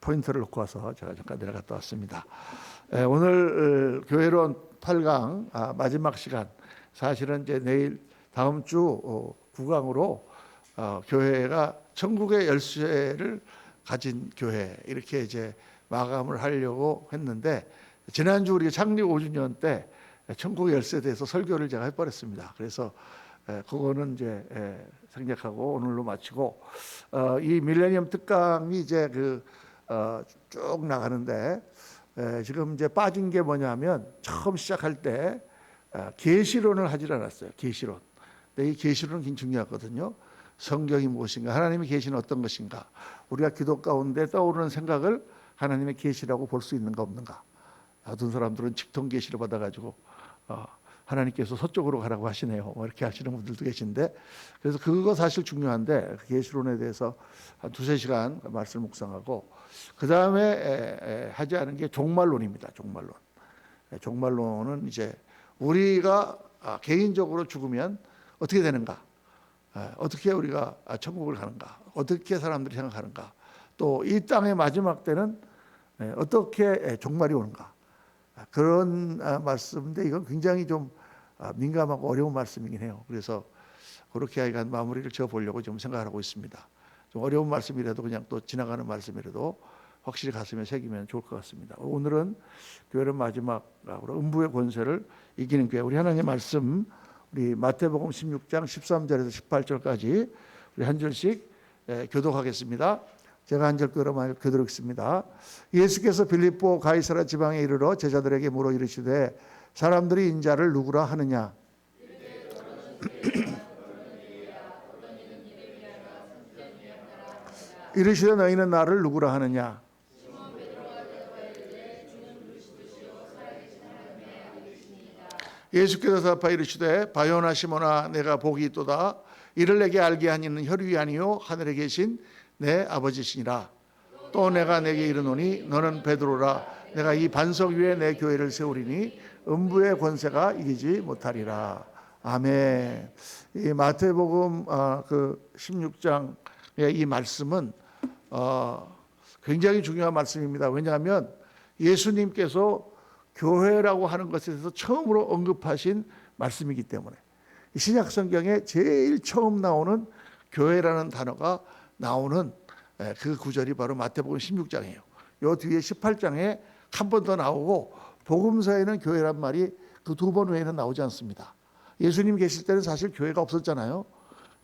포인트를 놓고 와서 제가 잠깐 내려갔다 왔습니다. 오늘 교회론 8강 마지막 시간, 사실은 이제 내일 다음 주 9강으로 교회가 천국의 열쇠를 가진 교회, 이렇게 이제 마감을 하려고 했는데, 지난주 우리 창립 5주년 때 천국의 열쇠에 대해서 설교를 제가 해버렸습니다. 그래서 그거는 이제 생략하고 오늘로 마치고, 이 밀레니엄 특강이 이제 쭉 나가는데, 지금 이제 빠진 게 뭐냐면, 처음 시작할 때 계시론을 하질 않았어요. 계시론. 근데 이 계시론은 굉장히 중요하거든요. 성경이 무엇인가, 하나님의 계시는 어떤 것인가, 우리가 기도 가운데 떠오르는 생각을 하나님의 계시라고 볼 수 있는가 없는가. 어떤 사람들은 직통 계시를 받아가지고 하나님께서 서쪽으로 가라고 하시네요, 이렇게 하시는 분들도 계신데, 그래서 그거 사실 중요한데, 계시론에 대해서 한 2-3시간 말씀 묵상하고, 그 다음에 하지 않은 게 종말론입니다. 종말론은 이제 우리가 개인적으로 죽으면 어떻게 되는가, 어떻게 우리가 천국을 가는가, 어떻게 사람들이 생각하는가, 또 이 땅의 마지막 때는 어떻게 종말이 오는가, 그런 말씀인데, 이건 굉장히 좀 민감하고 어려운 말씀이긴 해요. 그래서 그렇게 하여간 마무리를 지어보려고 좀 생각을 하고 있습니다. 좀 어려운 말씀이라도, 그냥 또 지나가는 말씀이라도 확실히 가슴에 새기면 좋을 것 같습니다. 오늘은 교회는 마지막으로 음부의 권세를 이기는 교회, 우리 하나님의 말씀, 우리 마태복음 16장 13절에서 18절까지 우리 한 절씩 교독하겠습니다. 제가 한 절 교독하겠습니다. 예수께서 빌립보 가이사라 지방에 이르러 제자들에게 물어 이르시되, 사람들이 인자를 누구라 하느냐? 이르시되 너희는 나를 누구라 하느냐? 예수께서 대답하여 이르시되, 바요나 시몬아, 내가 복이 있도다. 이를 내게 알게 한 이는 혈육이 아니요 하늘에 계신 내 아버지시니라. 또 내가 내게 이르노니 너는 베드로라. 내가 이 반석 위에 내 교회를 세우리니 음부의 권세가 이기지 못하리라. 아멘. 이 마태복음 16장의 이 말씀은 굉장히 중요한 말씀입니다. 왜냐하면 예수님께서 교회라고 하는 것에 대해서 처음으로 언급하신 말씀이기 때문에, 신약 성경에 제일 처음 나오는 교회라는 단어가 나오는 그 구절이 바로 마태복음 16장이에요. 요 뒤에 18장에 한 번 더 나오고, 복음서에는 교회란 말이 그 2번 외에는 나오지 않습니다. 예수님 계실 때는 사실 교회가 없었잖아요.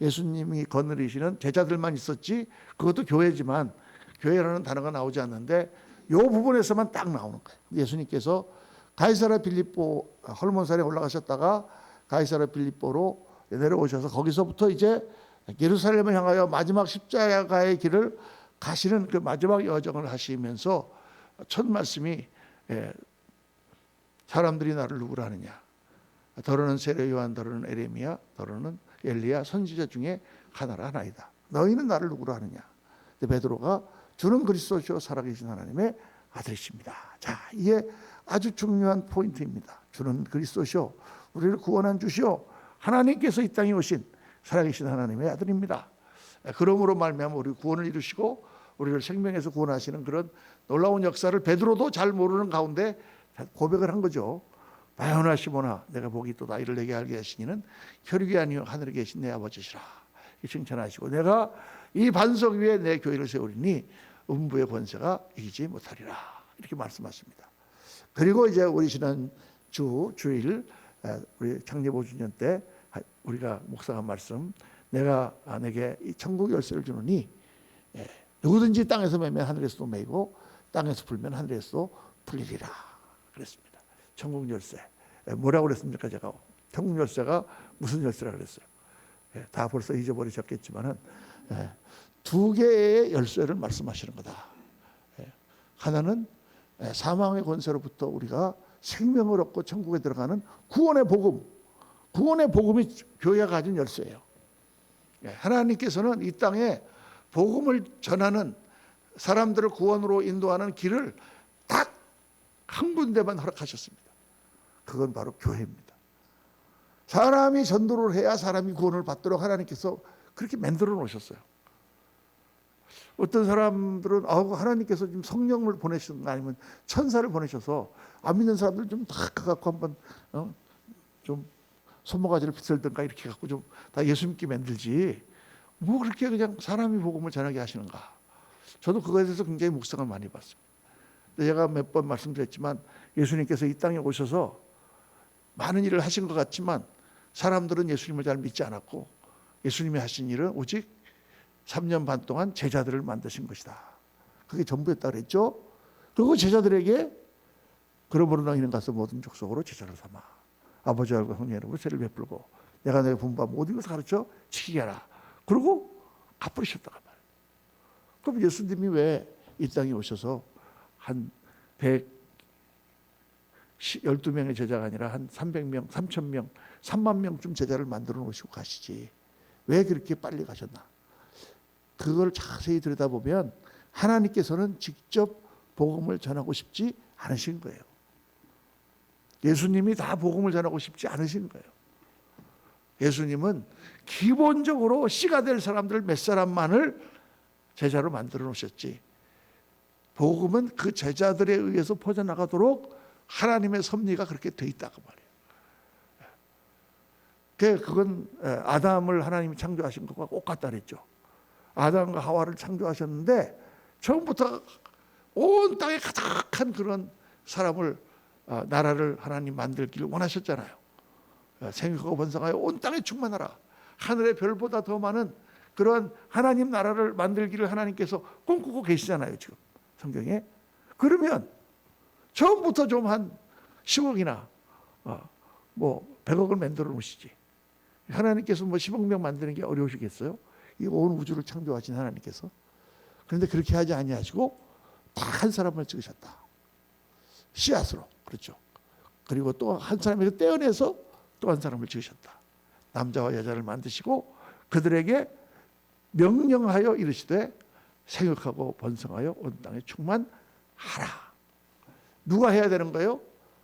예수님이 거느리시는 제자들만 있었지, 그것도 교회지만 교회라는 단어가 나오지 않는데, 요 부분에서만 딱 나오는 거예요. 예수님께서 가이사라 빌립보 헐몬산에 올라가셨다가 가이사라 빌립보로 내려오셔서 거기서부터 이제 예루살렘을 향하여 마지막 십자가의 길을 가시는 그 마지막 여정을 하시면서 첫 말씀이, 사람들이 나를 누구라 하느냐? 더러는 세례 요한, 더러는 에레미야, 더러는 엘리야 선지자 중에 하나이다. 너희는 나를 누구라 하느냐? 베드로가 주는 그리스도시요 살아계신 하나님의 아들이십니다. 자, 이게 아주 중요한 포인트입니다. 주는 그리스도시요, 우리를 구원한 주시요, 하나님께서 이 땅에 오신 살아계신 하나님의 아들입니다. 그러므로 말미암아 우리 구원을 이루시고 우리를 생명에서 구원하시는 그런 놀라운 역사를 베드로도 잘 모르는 가운데 고백을 한 거죠. 바요나 시몬아, 내가 복이 있도다. 이를 내게 알게 하시니는 혈육이 아니요 하늘에 계신 내 아버지시라. 칭찬하시고, 내가 이 반석 위에 내 교회를 세우리니 음부의 권세가 이기지 못하리라. 이렇게 말씀하십니다. 그리고 이제 우리 지난 주일 우리 창립 5주년 때 우리가 묵상한 말씀, 내가 내게 이 천국 열쇠를 주노니 누구든지 땅에서 매면 하늘에서도 매이고 땅에서 풀면 하늘에서도 풀리리라 그랬습니다. 천국 열쇠, 뭐라고 그랬습니까? 제가 천국 열쇠가 무슨 열쇠라 그랬어요? 다 벌써 잊어버리셨겠지만은 2개의 열쇠를 말씀하시는 거다. 하나는 사망의 권세로부터 우리가 생명을 얻고 천국에 들어가는 구원의 복음, 구원의 복음이 교회가 가진 열쇠예요. 하나님께서는 이 땅에 복음을 전하는, 사람들을 구원으로 인도하는 길을 딱 한 군데만 허락하셨습니다. 그건 바로 교회입니다. 사람이 전도를 해야 사람이 구원을 받도록 하나님께서 그렇게 만들어 놓으셨어요. 어떤 사람들은 하나님께서 지금 성령을 보내시는가 아니면 천사를 보내셔서 안 믿는 사람들 좀 다 갖고 한번 좀 손모가지를 비틀든가 이렇게 갖고 좀 다 예수 믿게 만들지 뭐 그렇게 그냥 사람이 복음을 전하게 하시는가. 저도 그거에 대해서 굉장히 묵상을 많이 봤습니다. 제가 몇 번 말씀드렸지만 예수님께서 이 땅에 오셔서 많은 일을 하신 것 같지만 사람들은 예수님을 잘 믿지 않았고 예수님이 하신 일은 오직 3년 반 동안 제자들을 만드신 것이다. 그게 전부였다 그랬죠. 그리고 제자들에게 그러므로 너희는 가서 모든 족속으로 제자를 삼아 아버지 알고 형제 여러분 죄를 베풀고 내가 너희 분부한 모든 것을 가르쳐 지키게 하라. 그리고 갚으셨다가 말이에요. 그럼 예수님이 왜 이 땅에 오셔서 한 112명의 제자가 아니라 한 300명, 3,000명, 3만 명쯤 제자를 만들어 놓으시고 가시지. 왜 그렇게 빨리 가셨나? 그걸 자세히 들여다보면 하나님께서는 직접 복음을 전하고 싶지 않으신 거예요. 예수님이 다 복음을 전하고 싶지 않으신 거예요. 예수님은 기본적으로 씨가 될 사람들 몇 사람만을 제자로 만들어 놓으셨지. 복음은 그 제자들에 의해서 퍼져나가도록 하나님의 섭리가 그렇게 돼 있다고 말이에요. 그건 아담을 하나님이 창조하신 것과 똑같다 그랬죠. 아담과 하와를 창조하셨는데 처음부터 온 땅에 가득한 그런 사람을 나라를 하나님 만들기를 원하셨잖아요. 생육하고 번성하여 온 땅에 충만하라. 하늘의 별보다 더 많은 그런 하나님 나라를 만들기를 하나님께서 꿈꾸고 계시잖아요. 지금 성경에. 그러면 처음부터 좀 한 10억이나 뭐 100억을 만들어 놓으시지. 하나님께서 뭐 10억 명 만드는 게 어려우시겠어요? 이 온 우주를 창조하신 하나님께서. 그런데 그렇게 하지 아니하시고 다 한 사람을 찍으셨다. 씨앗으로. 그렇죠. 그리고 또 한 사람에서 떼어내서 또 한 사람을 지으셨다. 남자와 여자를 만드시고 그들에게 명령하여 이르시되 생육하고 번성하여 온 땅에 충만하라. 누가 해야 되는 거예요?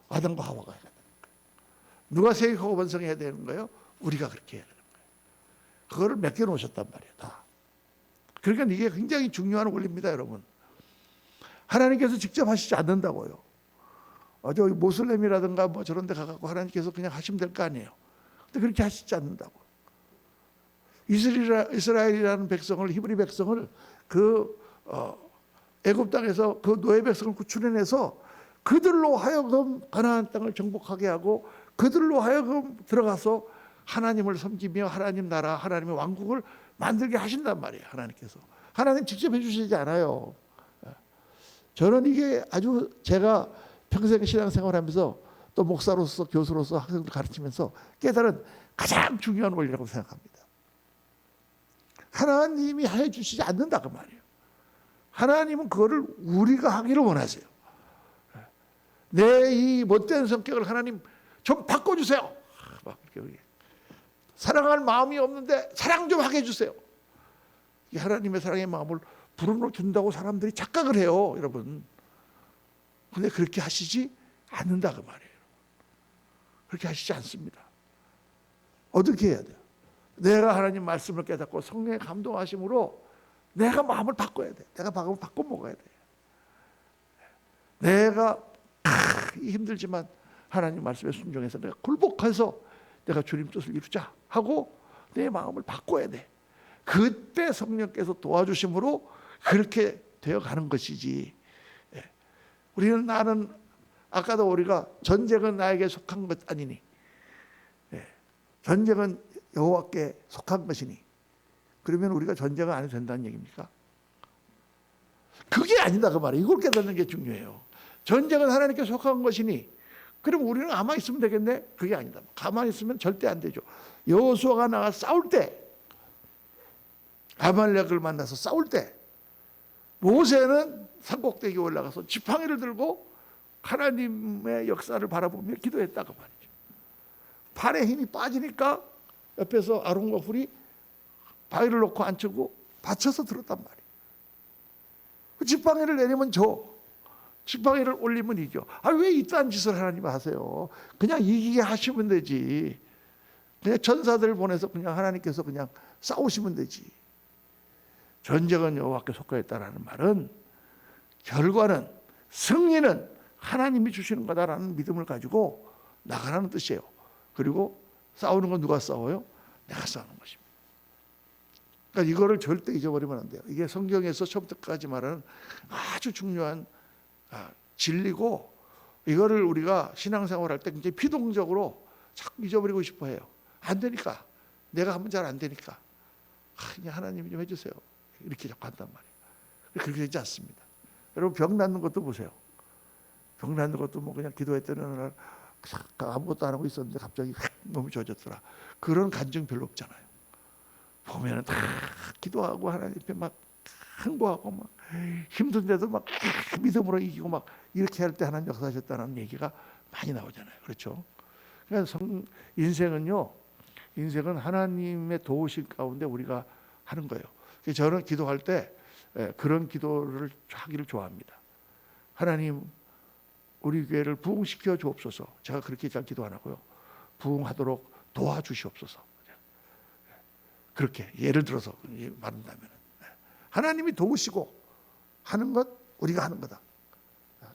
아담과 하와가 해야 되는 거예요. 누가 생육하고 번성해야 되는 거예요? 우리가 그렇게 해야 되는 거예요. 그거를 맡겨 놓으셨단 말이에요. 다. 그러니까 이게 굉장히 중요한 원리입니다, 여러분. 하나님께서 직접 하시지 않는다고요. 저 모슬렘이라든가 뭐 저런 데 가갖고 하나님께서 그냥 하시면 될 거 아니에요. 근데 그렇게 하시지 않는다고. 이스라엘이라는 백성을, 히브리 백성을 애굽 땅에서 그 노예 백성을 구출해내서 그들로 하여금 가나안 땅을 정복하게 하고 그들로 하여금 들어가서 하나님을 섬기며 하나님 나라, 하나님의 왕국을 만들게 하신단 말이에요. 하나님께서. 하나님 직접 해주시지 않아요. 저는 이게 아주 제가 평생 신앙생활하면서 또 목사로서 교수로서 학생들 가르치면서 깨달은 가장 중요한 원리라고 생각합니다. 하나님이 해주시지 않는다 그 말이에요. 하나님은 그거를 우리가 하기를 원하세요. 내 이 못된 성격을 하나님 좀 바꿔주세요. 막 이렇게 사랑할 마음이 없는데 사랑 좀 하게 해주세요. 하나님의 사랑의 마음을 불어넣어준다고 사람들이 착각을 해요, 여러분. 근데 그렇게 하시지 않는다 그 말이에요. 그렇게 하시지 않습니다. 어떻게 해야 돼요? 내가 하나님 말씀을 깨닫고 성령의 감동하심으로 내가 마음을 바꿔야 돼. 내가 마음을 바꿔 먹어야 돼. 내가 힘들지만 하나님 말씀에 순종해서 내가 굴복해서 내가 주님 뜻을 이루자 하고 내 마음을 바꿔야 돼. 그때 성령께서 도와주심으로 그렇게 되어가는 것이지. 나는 아까도 우리가 전쟁은 나에게 속한 것 아니니 전쟁은 여호와께 속한 것이니 그러면 우리가 전쟁은 안 해도 된다는 얘기입니까? 그게 아니다 그 말이에요. 이걸 깨닫는 게 중요해요. 전쟁은 하나님께 속한 것이니 그럼 우리는 가만히 있으면 되겠네? 그게 아니다. 가만히 있으면 절대 안 되죠. 여호수아가 나가 싸울 때 아말렉을 만나서 싸울 때 모세는 산꼭대기에 올라가서 지팡이를 들고 하나님의 역사를 바라보며 기도했다고 말이죠. 팔에 힘이 빠지니까 옆에서 아론과 훌이 바위를 놓고 앉히고 받쳐서 들었단 말이에요. 그 지팡이를 내리면 지팡이를 올리면 이겨. 왜 이딴 짓을 하나님 하세요? 그냥 이기게 하시면 되지. 그냥 전사들 보내서 그냥 하나님께서 그냥 싸우시면 되지. 전쟁은 여호와께 속하였다라는 말은 결과는, 승리는 하나님이 주시는 거다라는 믿음을 가지고 나가라는 뜻이에요. 그리고 싸우는 건 누가 싸워요? 내가 싸우는 것입니다. 그러니까 이거를 절대 잊어버리면 안 돼요. 이게 성경에서 처음부터까지 말하는 아주 중요한 진리고, 이거를 우리가 신앙생활 할 때 굉장히 피동적으로 자꾸 잊어버리고 싶어 해요. 안 되니까. 내가 하면 잘 안 되니까. 그냥 하나님이 좀 해주세요. 이렇게 자꾸 한단 말이에요. 그렇게 되지 않습니다. 여러분, 병 낫는 것도 보세요. 병 낫는 것도 뭐 그냥 기도했더니 어느 날 아무것도 안 하고 있었는데 갑자기 몸이 좋아졌더라. 그런 간증 별로 없잖아요. 보면은 다 기도하고 하나님 앞에 막 항거하고 막 힘든데도 막 믿음으로 이기고 막 이렇게 할 때 하나님 역사하셨다는 얘기가 많이 나오잖아요. 그렇죠? 그러니까 인생은 하나님의 도우심 가운데 우리가 하는 거예요. 저는 기도할 때 그런 기도를 하기를 좋아합니다. 하나님, 우리 교회를 부흥시켜 주옵소서. 제가 그렇게 잘 기도 안 하고요. 부흥하도록 도와주시옵소서. 그렇게 예를 들어서 말한다면 하나님이 도우시고 하는 것 우리가 하는 거다.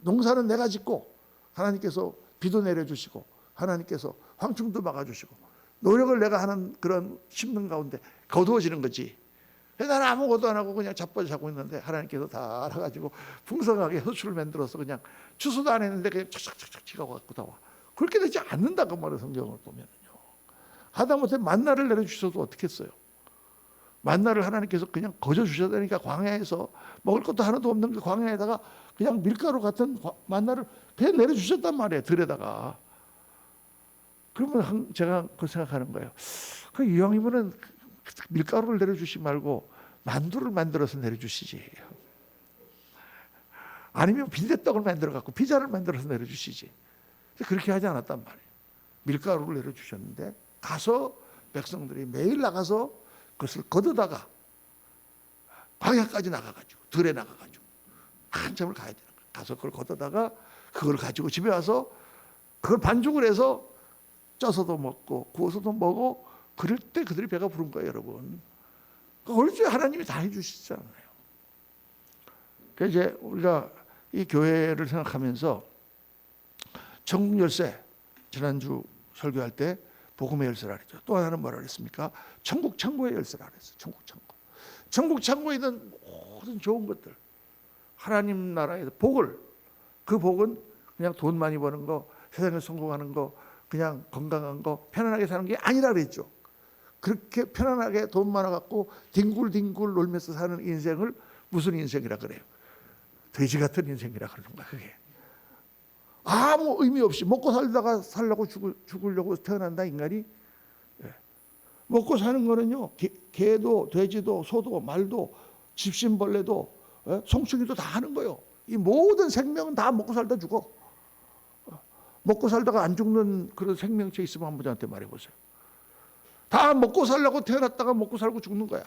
농사는 내가 짓고 하나님께서 비도 내려주시고 하나님께서 황충도 막아주시고 노력을 내가 하는 그런 심는 가운데 거두어지는 거지. 나는 아무것도 안 하고 그냥 자빠져 자고 있는데 하나님께서 다 알아가지고 풍성하게 서출을 만들어서 그냥 추수도 안 했는데 그냥 착착착착 지가고 갖고 다 와. 그렇게 되지 않는다고 말해요. 성경을 보면은요. 하다못해 만나를 내려주셔도 어떻겠어요? 만나를 하나님께서 그냥 거저 주셔야 되니까 광야에서 먹을 것도 하나도 없는 그 광야에다가 그냥 밀가루 같은 만나를 그냥 내려주셨단 말이에요. 들에다가. 그러면 제가 그 생각하는 거예요. 그 이왕이면은 밀가루를 내려주시 말고 만두를 만들어서 내려주시지. 아니면 빈대떡을 만들어 갖고 피자를 만들어서 내려주시지. 그렇게 하지 않았단 말이에요. 밀가루를 내려주셨는데 가서 백성들이 매일 나가서 그것을 걷어다가 광야까지 나가가지고 들에 나가가지고 한참을 가야 되는 거예요. 가서 그걸 걷어다가 그걸 가지고 집에 와서 그걸 반죽을 해서 쪄서도 먹고 구워서도 먹고 그럴 때 그들이 배가 부른 거예요, 여러분. 그걸 하나님이 다 해주시잖아요. 그래서 이제 우리가 이 교회를 생각하면서 천국 열쇠, 지난주 설교할 때 복음의 열쇠라 그랬죠. 또 하나는 뭐라 그랬습니까? 천국 창고의 열쇠라 그랬어요. 천국 창고. 천국 창고에 있는 모든 좋은 것들, 하나님 나라에서 복을, 그 복은 그냥 돈 많이 버는 거, 세상에 성공하는 거, 그냥 건강한 거, 편안하게 사는 게 아니라 그랬죠. 그렇게 편안하게 돈 많아갖고 뒹굴뒹굴 놀면서 사는 인생을 무슨 인생이라 그래요? 돼지 같은 인생이라 그러는 거야, 그게. 아무 의미 없이 먹고 살다가 살려고 죽으려고 태어난다, 인간이. 먹고 사는 거는요, 개도, 돼지도, 소도, 말도, 집신벌레도, 송충이도 다 하는 거예요. 이 모든 생명은 다 먹고 살다 죽어. 먹고 살다가 안 죽는 그런 생명체 있으면 한번 저한테 말해보세요. 다 먹고 살려고 태어났다가 먹고 살고 죽는 거야.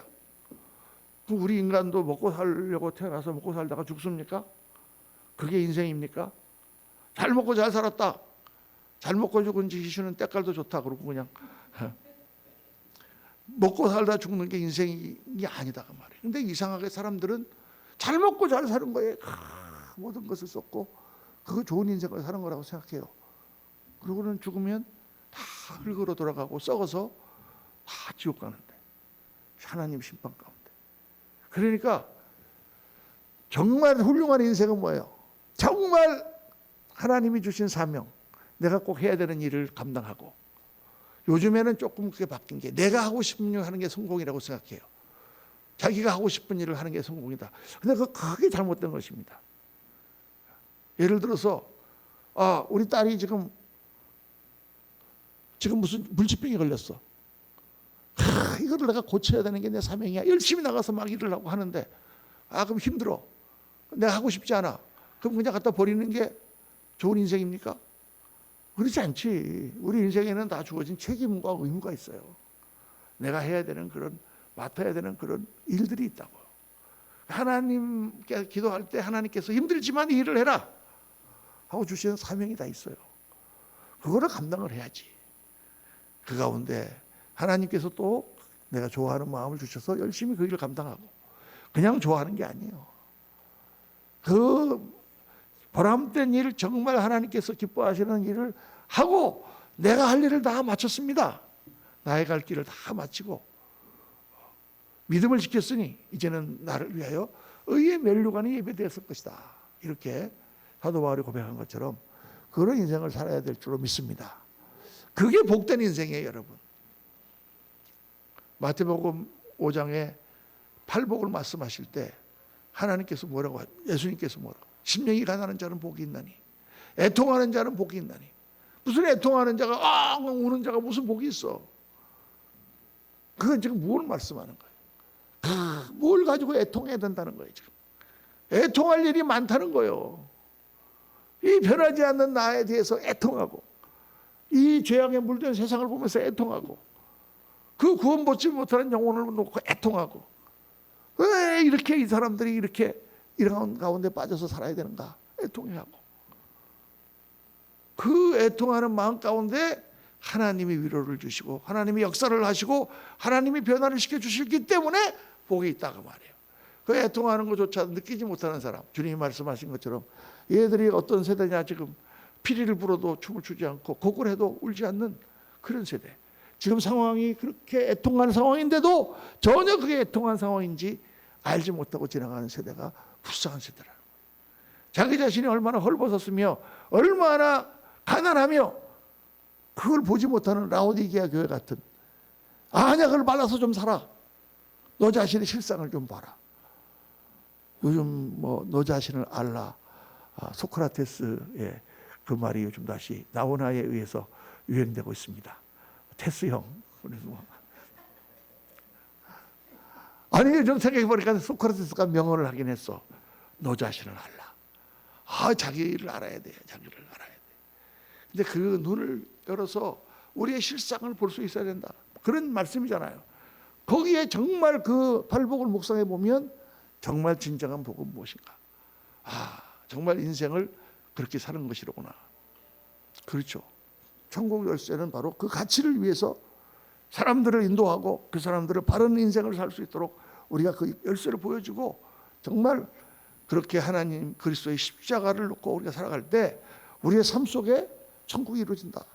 그럼 우리 인간도 먹고 살려고 태어나서 먹고 살다가 죽습니까? 그게 인생입니까? 잘 먹고 잘 살았다. 잘 먹고 죽은 지시는 때깔도 좋다. 그러고 그냥 먹고 살다 죽는 게 인생이 아니다 그 말이에요. 근데 이상하게 사람들은 잘 먹고 잘 사는 거에 모든 것을 쏟고 그거 좋은 인생을 사는 거라고 생각해요. 그러고는 죽으면 다 흙으로 돌아가고 썩어서 다 지옥 가는데, 하나님 심판 가운데. 그러니까 정말 훌륭한 인생은 뭐예요? 정말 하나님이 주신 사명, 내가 꼭 해야 되는 일을 감당하고, 요즘에는 조금 그게 바뀐 게 내가 하고 싶은 일 하는 게 성공이라고 생각해요. 자기가 하고 싶은 일을 하는 게 성공이다. 근데 그게 잘못된 것입니다. 예를 들어서 우리 딸이 지금 무슨 물질병에 걸렸어. 이거를 내가 고쳐야 되는 게 내 사명이야. 열심히 나가서 막 일을 하고 하는데 그럼 힘들어. 내가 하고 싶지 않아. 그럼 그냥 갖다 버리는 게 좋은 인생입니까? 그렇지 않지. 우리 인생에는 다 주어진 책임과 의무가 있어요. 내가 해야 되는 그런, 맡아야 되는 그런 일들이 있다고. 하나님께 기도할 때 하나님께서 힘들지만 이 일을 해라 하고 주시는 사명이 다 있어요. 그거를 감당을 해야지. 그 가운데 하나님께서 또 내가 좋아하는 마음을 주셔서 열심히 그 일을 감당하고, 그냥 좋아하는 게 아니에요. 그 보람된 일, 정말 하나님께서 기뻐하시는 일을 하고 내가 할 일을 다 마쳤습니다. 나의 갈 길을 다 마치고 믿음을 지켰으니 이제는 나를 위하여 의의 면류관이 예배되었을 것이다. 이렇게 사도 바울이 고백한 것처럼 그런 인생을 살아야 될 줄로 믿습니다. 그게 복된 인생이에요, 여러분. 마태복음 5장에 팔복을 말씀하실 때 하나님께서 뭐라고, 예수님께서 뭐라고, 심령이 가난한 자는 복이 있나니, 애통하는 자는 복이 있나니. 무슨 애통하는 자가 우는 자가 무슨 복이 있어? 그건 지금 무엇을 말씀하는 거예요? 뭘 가지고 애통해야 된다는 거예요, 지금. 애통할 일이 많다는 거예요. 이 변하지 않는 나에 대해서 애통하고, 이 죄악에 물든 세상을 보면서 애통하고, 그 구원받지 못하는 영혼을 놓고 애통하고, 왜 이렇게 이 사람들이 이렇게 이런 가운데 빠져서 살아야 되는가? 애통해하고. 그 애통하는 마음 가운데 하나님이 위로를 주시고 하나님이 역사를 하시고 하나님이 변화를 시켜주시기 때문에 복이 있다고 말해요. 그 애통하는 것조차 느끼지 못하는 사람, 주님이 말씀하신 것처럼 얘들이 어떤 세대냐, 지금 피리를 불어도 춤을 추지 않고 곡을 해도 울지 않는 그런 세대. 지금 상황이 그렇게 애통하는 상황인데도 전혀 그게 애통한 상황인지 알지 못하고 지나가는 세대가 불쌍한 세대라는 거예요. 자기 자신이 얼마나 헐벗었으며 얼마나 가난하며 그걸 보지 못하는 라오디게아 교회 같은, 안약을 발라서 좀 살아. 너 자신의 실상을 좀 봐라. 요즘 뭐 너 자신을 알라, 소크라테스의 그 말이 요즘 다시 나오나에 의해서 유행되고 있습니다. 테스형. 아니, 좀 생각해보니까 소크라테스가 명언을 하긴 했어. 너 자신을 알라. 자기를 알아야 돼. 자기를 알아야 돼. 근데 그 눈을 열어서 우리의 실상을 볼 수 있어야 된다. 그런 말씀이잖아요. 거기에 정말 그 팔복을 묵상해 보면 정말 진정한 복은 무엇인가? 정말 인생을 그렇게 사는 것이로구나. 그렇죠. 천국 열쇠는 바로 그 가치를 위해서 사람들을 인도하고 그 사람들을 바른 인생을 살 수 있도록 우리가 그 열쇠를 보여주고, 정말 그렇게 하나님 그리스도의 십자가를 놓고 우리가 살아갈 때 우리의 삶 속에 천국이 이루어진다.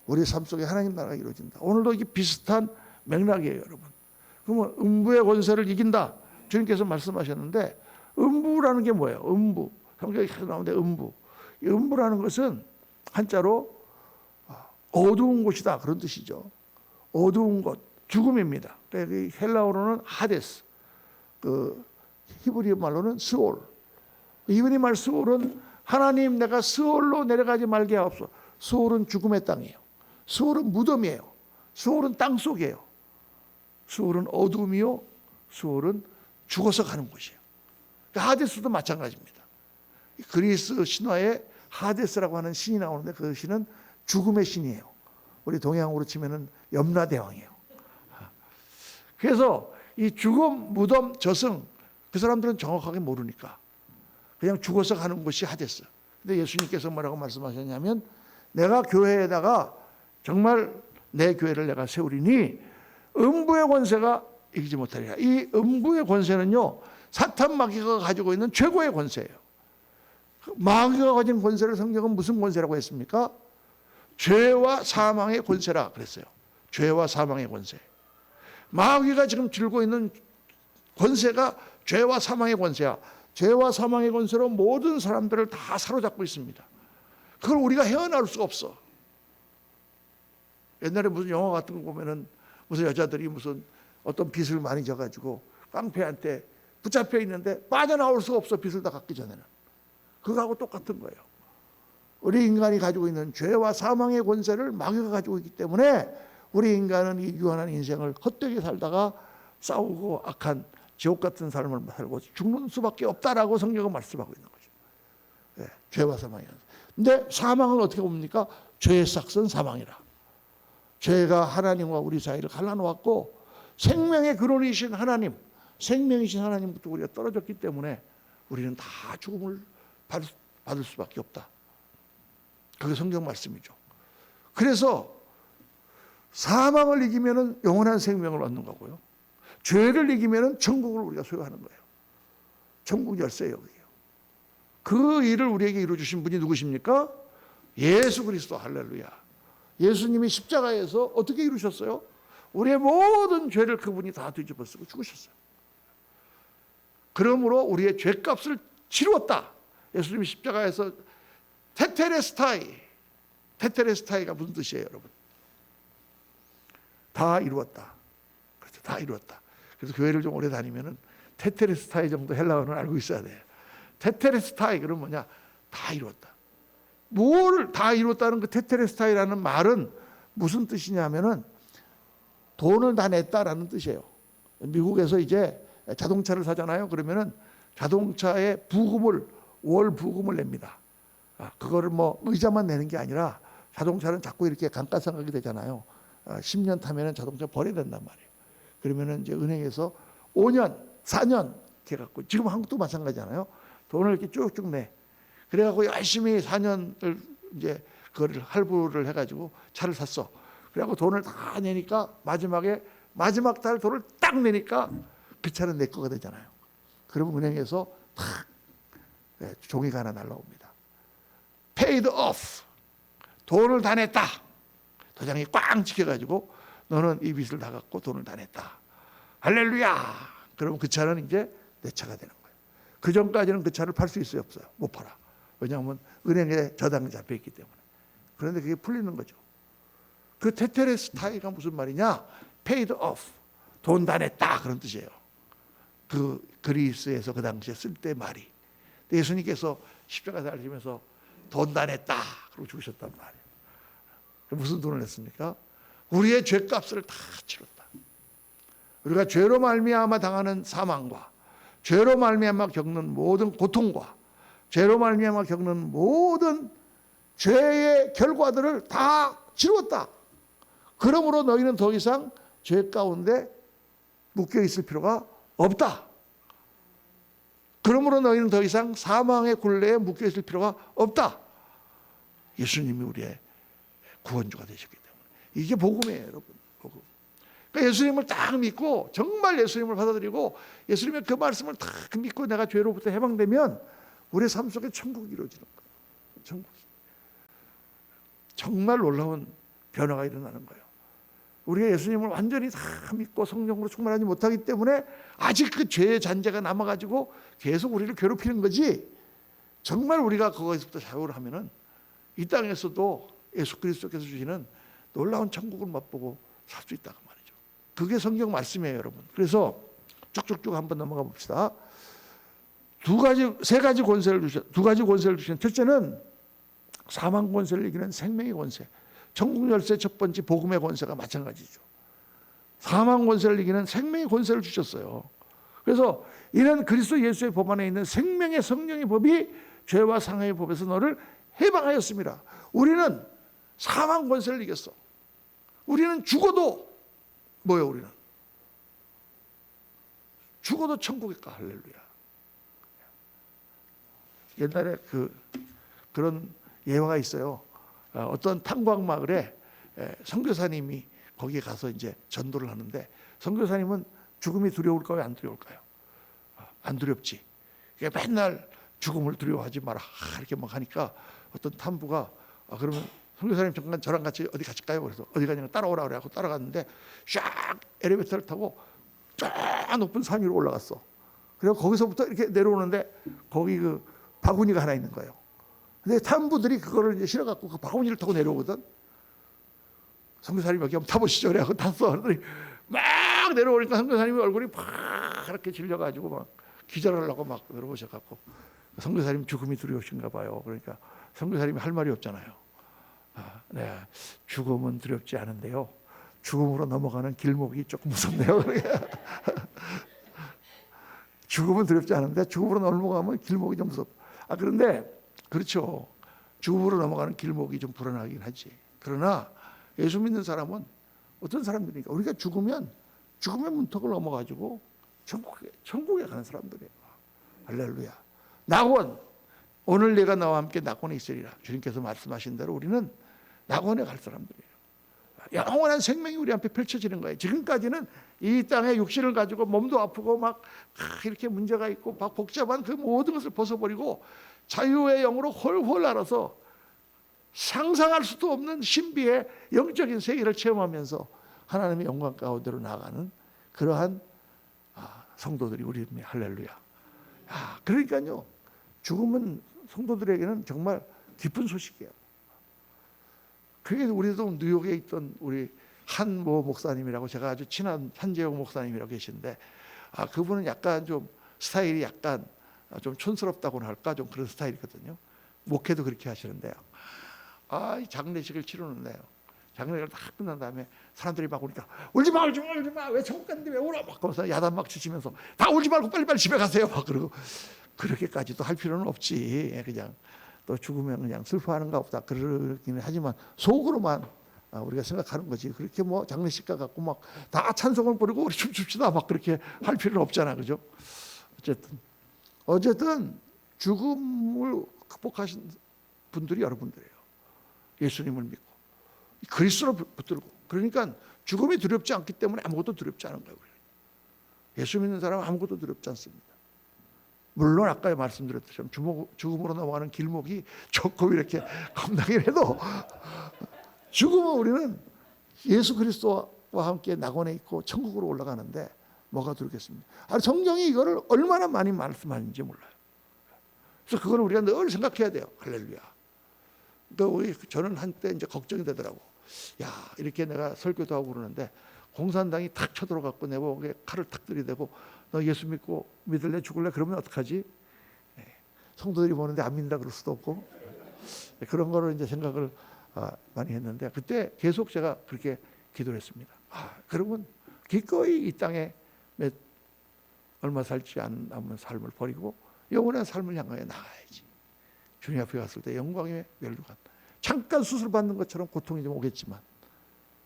우리의 삶 속에 하나님 나라가 이루어진다. 오늘도 이게 비슷한 맥락이에요, 여러분. 그러면 음부의 권세를 이긴다. 주님께서 말씀하셨는데, 음부라는 게 뭐예요? 음부. 성경에 계속 나오는데 음부. 이 음부라는 것은 한자로 어두운 곳이다, 그런 뜻이죠. 어두운 곳, 죽음입니다. 헬라어로는 하데스, 그 히브리 말로는 스올. 히브리 말 스올은 하나님, 내가 스올로 내려가지 말게 하옵소서. 스올은 죽음의 땅이에요. 스올은 무덤이에요. 스올은 땅 속이에요. 스올은 어둠이요, 스올은 죽어서 가는 곳이에요. 하데스도 마찬가지입니다. 그리스 신화에 하데스라고 하는 신이 나오는데 그 신은 죽음의 신이에요. 우리 동양으로 치면은 염라대왕이에요. 그래서 이 죽음, 무덤, 저승, 그 사람들은 정확하게 모르니까 그냥 죽어서 가는 곳이 하데스. 근데 예수님께서 뭐라고 말씀하셨냐면, 내가 교회에다가 정말 내 교회를 내가 세우리니 음부의 권세가 이기지 못하리라. 이 음부의 권세는요, 사탄 마귀가 가지고 있는 최고의 권세예요. 마귀가 가진 권세를 성경은 무슨 권세라고 했습니까? 죄와 사망의 권세라 그랬어요. 죄와 사망의 권세. 마귀가 지금 들고 있는 권세가 죄와 사망의 권세야. 죄와 사망의 권세로 모든 사람들을 다 사로잡고 있습니다. 그걸 우리가 헤어나올 수가 없어. 옛날에 무슨 영화 같은 거 보면은 무슨 여자들이 무슨 어떤 빚을 많이 져가지고 깡패한테 붙잡혀 있는데 빠져나올 수가 없어, 빚을 다 갚기 전에는. 그거하고 똑같은 거예요. 우리 인간이 가지고 있는 죄와 사망의 권세를 마귀가 가지고 있기 때문에 우리 인간은 이 유한한 인생을 헛되게 살다가 싸우고 악한 지옥 같은 삶을 살고 죽는 수밖에 없다라고 성경은 말씀하고 있는 거죠. 네, 죄와 사망이야. 근데 사망은 어떻게 봅니까? 죄의 삭은 사망이라. 죄가 하나님과 우리 사이를 갈라놓았고 생명의 근원이신 하나님, 생명이신 하나님부터 우리가 떨어졌기 때문에 우리는 다 죽음을 받을 수밖에 없다. 그게 성경 말씀이죠. 그래서 사망을 이기면 영원한 생명을 얻는 거고요. 죄를 이기면 천국을 우리가 소유하는 거예요. 천국 열쇠예요. 그 일을 우리에게 이루어주신 분이 누구십니까? 예수 그리스도. 할렐루야. 예수님이 십자가에서 어떻게 이루셨어요? 우리의 모든 죄를 그분이 다 뒤집어 쓰고 죽으셨어요. 그러므로 우리의 죄값을 치루었다. 예수님이 십자가에서 테텔레스타이가 무슨 뜻이에요, 여러분? 다 이루었다. 그렇죠. 다 이루었다. 그래서 교회를 좀 오래 다니면은 테텔레스타이 정도 헬라어는 알고 있어야 돼요. 테텔레스타이 그러면 뭐냐? 다 이루었다. 뭘 다 이루었다는 그 테텔레스타이라는 말은 무슨 뜻이냐면은 돈을 다 냈다라는 뜻이에요. 미국에서 이제 자동차를 사잖아요. 그러면은 자동차에 월 부금을 냅니다. 그거를 뭐 의자만 내는 게 아니라 자동차는 자꾸 이렇게 감가상각이 되잖아요. 10년 타면은 자동차 버려야 된단 말이에요. 그러면은 이제 은행에서 5년, 4년 이렇게 갖고, 지금 한국도 마찬가지잖아요. 돈을 이렇게 쭉쭉 내. 그래갖고 열심히 4년을 이제 그거를 할부를 해가지고 차를 샀어. 그래갖고 돈을 다 내니까 마지막 달 돈을 딱 내니까 그 차는 내 거가 되잖아요. 그러면 은행에서 탁 종이가 하나 날라옵니다. Paid off. 돈을 다 냈다. 도장이 꽝 찍혀가지고 너는 이 빚을 다 갚고 돈을 다 냈다. 할렐루야. 그럼 그 차는 이제 내 차가 되는 거예요. 그 전까지는 그 차를 팔 수 있어요, 없어요? 못 팔아. 왜냐하면 은행에 저당이 잡혀 있기 때문에. 그런데 그게 풀리는 거죠. 그 테텔레스타이가 무슨 말이냐? Paid off. 돈 다 냈다. 그런 뜻이에요. 그 그리스에서 그 당시에 쓸 때 말이. 예수님께서 십자가 달리면서 돈 다 냈다. 그러고 죽으셨단 말이에요. 무슨 돈을 냈습니까? 우리의 죄값을 다 치렀다. 우리가 죄로 말미암아 당하는 사망과 죄로 말미암아 겪는 모든 고통과 죄로 말미암아 겪는 모든 죄의 결과들을 다 치루었다. 그러므로 너희는 더 이상 죄 가운데 묶여 있을 필요가 없다. 그러므로 너희는 더 이상 사망의 굴레에 묶여 있을 필요가 없다. 예수님이 우리의 구원주가 되셨기 때문에. 이게 복음이에요, 여러분. 복음. 그러니까 예수님을 딱 믿고 정말 예수님을 받아들이고 예수님의 그 말씀을 딱 믿고 내가 죄로부터 해방되면 우리의 삶 속에 천국이 이루어지는 거예요. 천국. 정말 놀라운 변화가 일어나는 거예요. 우리가 예수님을 완전히 다 믿고 성령으로 충만하지 못하기 때문에 아직 그 죄의 잔재가 남아가지고 계속 우리를 괴롭히는 거지, 정말 우리가 거기서부터 자유를 하면은 이 땅에서도 예수 그리스도께서 주시는 놀라운 천국을 맛보고 살 수 있다고 말이죠. 그게 성경 말씀이에요, 여러분. 그래서 쭉쭉쭉 한번 넘어가 봅시다. 두 가지 권세를 주신 첫째는 사망 권세를 이기는 생명의 권세. 천국 열쇠 첫 번째 복음의 권세가 마찬가지죠. 사망 권세를 이기는 생명의 권세를 주셨어요. 그래서 이는 그리스도 예수의 법 안에 있는 생명의 성령의 법이 죄와 상하의 법에서 너를 해방하였습니다. 우리는 사망 권세를 이겼어. 우리는 죽어도 뭐예요? 우리는 죽어도 천국에 가. 할렐루야. 옛날에 그런 예화가 있어요. 어떤 탄광마을에 선교사님이 거기에 가서 이제 전도를 하는데, 선교사님은 죽음이 두려울까요? 안 두려울까요? 안 두렵지. 그러니까 맨날 죽음을 두려워하지 마라 이렇게 막 하니까 어떤 탐부가 그러면 선교사님 잠깐 저랑 같이 어디 같이 가요? 그래서 어디 가냐고 따라오라 그래갖고 따라갔는데 샥 엘리베이터를 타고 쫙 높은 산 위로 올라갔어. 그리고 거기서부터 이렇게 내려오는데 거기 그 바구니가 하나 있는 거예요. 근데 탐부들이 그거를 이제 실어갖고 그 바구니를 타고 내려오거든. 선교사님 여기 한번 타보시죠. 그래갖고 탔어. 그러더니 막 내려오니까 선교사님이 얼굴이 파랗게 질려가지고 막 기절하려고 막 내려오셔갖고, 선교사님 죽음이 두려우신가 봐요. 그러니까 선교사님이 할 말이 없잖아요. 네, 죽음은 두렵지 않은데요, 죽음으로 넘어가는 길목이 조금 무섭네요. 죽음은 두렵지 않은데 죽음으로 넘어가면 길목이 좀 무섭. 그런데 그렇죠. 죽음으로 넘어가는 길목이 좀 불안하긴 하지. 그러나 예수 믿는 사람은 어떤 사람들이니까 우리가 죽으면 죽음의 문턱을 넘어가지고 천국에 가는 사람들이에요. 할렐루야. 낙원. 오늘 내가 나와 함께 낙원에 있으리라. 주님께서 말씀하신 대로 우리는 낙원에 갈 사람들이에요. 영원한 생명이 우리 앞에 펼쳐지는 거예요. 지금까지는 이 땅의 육신을 가지고 몸도 아프고 막 이렇게 문제가 있고 막 복잡한 그 모든 것을 벗어버리고 자유의 영으로 홀홀 날아서 상상할 수도 없는 신비의 영적인 세계를 체험하면서 하나님의 영광 가운데로 나가는 그러한 성도들이 우리 할렐루야. 그러니까요, 죽음은 성도들에게는 정말 기쁜 소식이에요. 그게 우리도 뉴욕에 있던 우리 한모 목사님이라고, 제가 아주 친한 한재용 목사님이라고 계신데, 그분은 약간 좀 스타일이 약간 좀 촌스럽다고나 할까, 좀 그런 스타일이거든요. 목회도 그렇게 하시는데요. 이 장례식을 치르는데요, 장례식을 다 끝난 다음에 사람들이 막 오니까 울지 마, 울지 마, 울지 마, 왜 천국 갔는데 왜 울어? 막 그러면서 야단 막 치시면서 다 울지 말고 빨리빨리 집에 가세요. 막 그러고, 그렇게까지도 할 필요는 없지. 그냥 또 죽으면 그냥 슬퍼하는가 보다 그러기는 하지만 속으로만 우리가 생각하는 거지. 그렇게 뭐 장례식 가갖고 막 다 찬송을 부르고 우리 춤춥시다 막 그렇게 할 필요는 없잖아, 그죠? 어쨌든 죽음을 극복하신 분들이 여러분들이에요. 예수님을 믿고 그리스도를 붙들고. 그러니까 죽음이 두렵지 않기 때문에 아무것도 두렵지 않은 거예요. 예수 믿는 사람은 아무것도 두렵지 않습니다. 물론 아까 말씀드렸듯이 죽음으로 넘어가는 길목이 좋고 이렇게 겁나긴 해도 죽음은 우리는 예수 그리스도와 함께 낙원에 있고 천국으로 올라가는데 뭐가 두렵겠습니까? 성경이 이거를 얼마나 많이 말씀하는지 몰라요. 그래서 그걸 우리가 늘 생각해야 돼요. 할렐루야. 저는 한때 이제 걱정이 되더라고. 이렇게 내가 설교도 하고 그러는데 공산당이 탁 쳐들어갖고 내 목에 칼을 탁 들이대고 너 예수 믿고 믿을래 죽을래 그러면 어떡하지? 성도들이 보는데 안 믿는다 그럴 수도 없고, 그런 거를 이제 생각을 많이 했는데, 그때 계속 제가 그렇게 기도를 했습니다. 그러면 기꺼이 이 땅에 얼마 살지 않은 삶을 버리고 영원한 삶을 향하여 나가야지. 주님 앞에 갔을 때 영광의 멸류관, 잠깐 수술 받는 것처럼 고통이 좀 오겠지만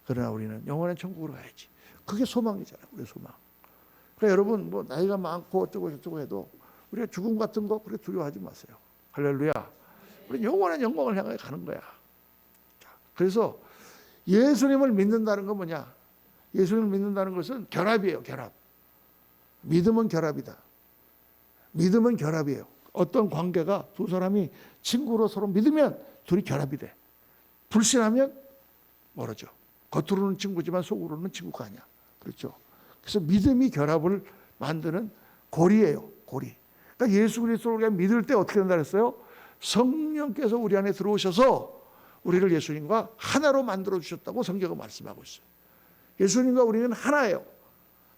그러나 우리는 영원한 천국으로 가야지. 그게 소망이잖아요, 우리 소망. 그러니까 여러분 뭐 나이가 많고 어쩌고 저쩌고 해도 우리가 죽음 같은 거 그래 두려워하지 마세요. 할렐루야. 우리 영원한 영광을 향해 가는 거야. 그래서 예수님을 믿는다는 건 뭐냐? 예수님을 믿는다는 것은 결합이에요, 결합. 믿음은 결합이다. 믿음은 결합이에요. 어떤 관계가 두 사람이 친구로 서로 믿으면 둘이 결합이 돼. 불신하면 멀어져. 겉으로는 친구지만 속으로는 친구가 아니야. 그렇죠? 그래서 믿음이 결합을 만드는 고리예요, 고리. 그러니까 예수 그리스도를 우리가 믿을 때 어떻게 된다 그랬어요? 성령께서 우리 안에 들어오셔서 우리를 예수님과 하나로 만들어 주셨다고 성경은 말씀하고 있어요. 예수님과 우리는 하나예요.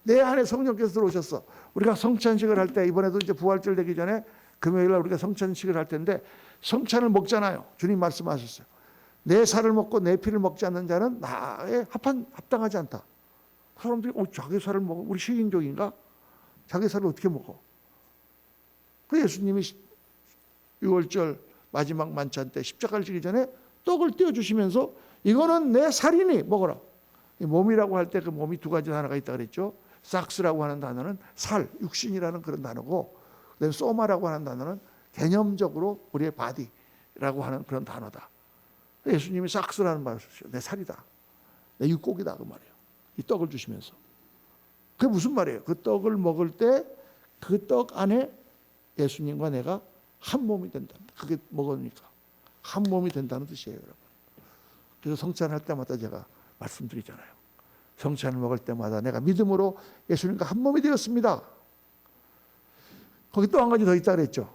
내 안에 성령께서 들어오셨어. 우리가 성찬식을 할 때, 이번에도 이제 부활절 되기 전에 금요일 날 우리가 성찬식을 할 텐데 성찬을 먹잖아요. 주님 말씀하셨어요. 내 살을 먹고 내 피를 먹지 않는 자는 나에 합당하지 않다. 사람들이 자기 살을 먹어? 우리 식인종인가? 자기 살을 어떻게 먹어? 그 예수님이 6월절 마지막 만찬 때 십자가를 지기 전에 떡을 떼어주시면서 이거는 내 살이니 먹어라. 몸이라고 할 때 그 몸이 두 가지 단어가 있다 그랬죠. 삭스라고 하는 단어는 살, 육신이라는 그런 단어고, 그다음에 소마라고 하는 단어는 개념적으로 우리의 바디라고 하는 그런 단어다. 예수님이 삭스라는 말을 쓰셨어요. 내 살이다. 내 육고기다 그 말이에요. 이 떡을 주시면서. 그게 무슨 말이에요? 그 떡을 먹을 때 그 떡 안에 예수님과 내가 한 몸이 된다. 그게 먹으니까 한 몸이 된다는 뜻이에요, 여러분. 그래서 성찬할 때마다 제가 말씀드리잖아요. 성찬을 먹을 때마다 내가 믿음으로 예수님과 한 몸이 되었습니다. 거기 또 한 가지 더 있다 그랬죠.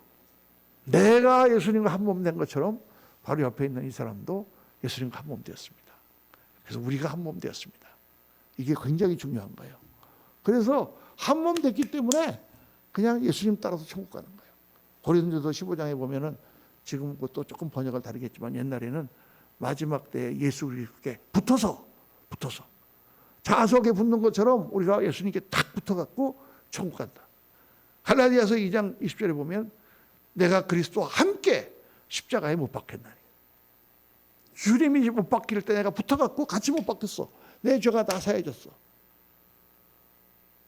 내가 예수님과 한 몸 된 것처럼 바로 옆에 있는 이 사람도 예수님과 한 몸 되었습니다. 그래서 우리가 한 몸 되었습니다. 이게 굉장히 중요한 거예요. 그래서 한 몸 됐기 때문에 그냥 예수님 따라서 천국 가는 거예요. 고린도서 15장에 보면은 지금 또 조금 번역을 다르겠지만 옛날에는 마지막 때 예수 그리스도께 붙어서 자석에 붙는 것처럼 우리가 예수님께 딱 붙어갖고 천국 간다. 갈라디아서 2장 20절에 보면 내가 그리스도와 함께 십자가에 못 박혔나니. 주님이 못 박힐 때 내가 붙어갖고 같이 못 박혔어. 내 죄가 다 사해졌어.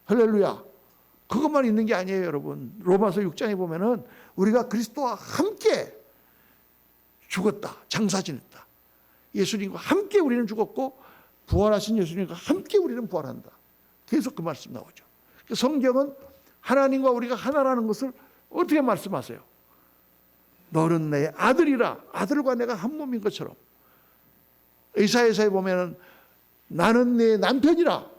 할렐루야. 그것만 있는 게 아니에요, 여러분. 로마서 6장에 보면은 우리가 그리스도와 함께 죽었다, 장사 지냈다. 예수님과 함께 우리는 죽었고 부활하신 예수님과 함께 우리는 부활한다. 계속 그 말씀 나오죠. 성경은 하나님과 우리가 하나라는 것을 어떻게 말씀하세요? 너는 내 아들이라. 아들과 내가 한 몸인 것처럼. 이사야서에 보면은 나는 내 남편이라.